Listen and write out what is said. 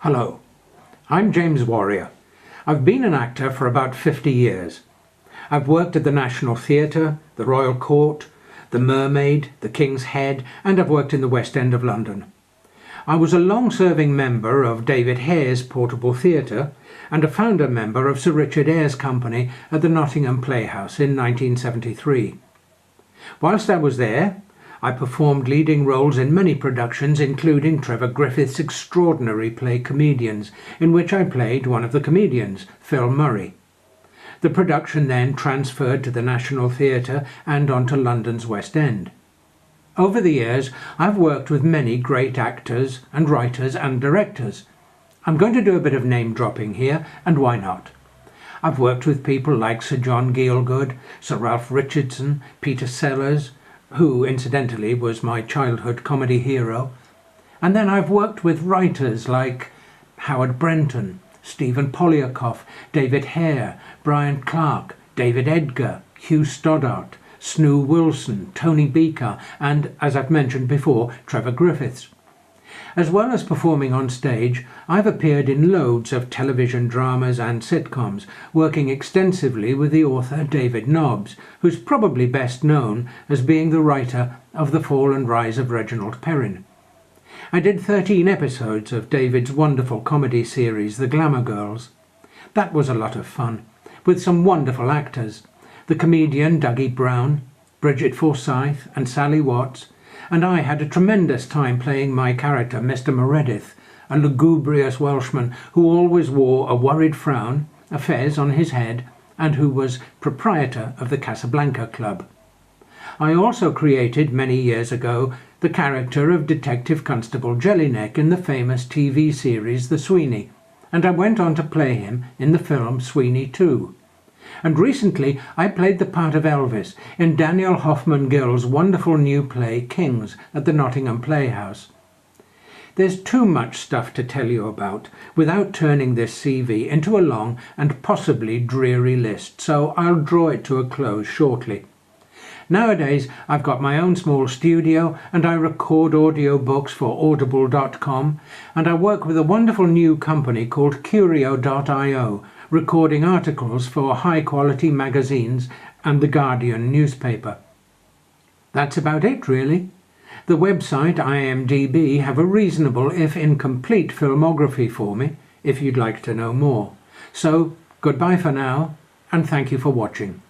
Hello, I'm James Warrior. I've been an actor for about 50 years. I've worked at the National Theatre, the Royal Court, the Mermaid, the King's Head, and I've worked in the West End of London. I was a long-serving member of David Hare's Portable Theatre and a founder member of Sir Richard Eyre's company at the Nottingham Playhouse in 1973. Whilst I was there, I performed leading roles in many productions, including Trevor Griffith's extraordinary play Comedians, in which I played one of the comedians, Phil Murray. The production then transferred to the National Theatre and onto London's West End. Over the years, I've worked with many great actors and writers and directors. I'm going to do a bit of name dropping here, and why not? I've worked with people like Sir John Gielgud, Sir Ralph Richardson, Peter Sellers, who incidentally was my childhood comedy hero. And then I've worked with writers like Howard Brenton, Stephen Poliakoff, David Hare, Brian Clark, David Edgar, Hugh Stoddart, Snoo Wilson, Tony Beaker, and, as I've mentioned before, Trevor Griffiths. As well as performing on stage, I've appeared in loads of television dramas and sitcoms, working extensively with the author David Nobbs, who's probably best known as being the writer of The Fall and Rise of Reginald Perrin. I did 13 episodes of David's wonderful comedy series, The Glamour Girls. That was a lot of fun, with some wonderful actors. The comedian Dougie Brown, Bridget Forsyth and Sally Watts, and I had a tremendous time playing my character Mr. Meredith, a lugubrious Welshman who always wore a worried frown, a fez on his head, and who was proprietor of the Casablanca Club. I also created many years ago the character of Detective Constable Jellyneck in the famous TV series The Sweeney, and I went on to play him in the film Sweeney 2. And recently I played the part of Elvis in Daniel Hoffman Gill's wonderful new play Kings at the Nottingham Playhouse. There's too much stuff to tell you about without turning this CV into a long and possibly dreary list, so I'll draw it to a close shortly. Nowadays I've got my own small studio and I record audio books for audible.com, and I work with a wonderful new company called Curio.io, recording articles for high-quality magazines and the Guardian newspaper. That's about it, really. The website IMDb have a reasonable, if incomplete, filmography for me, if you'd like to know more. So, goodbye for now, and thank you for watching.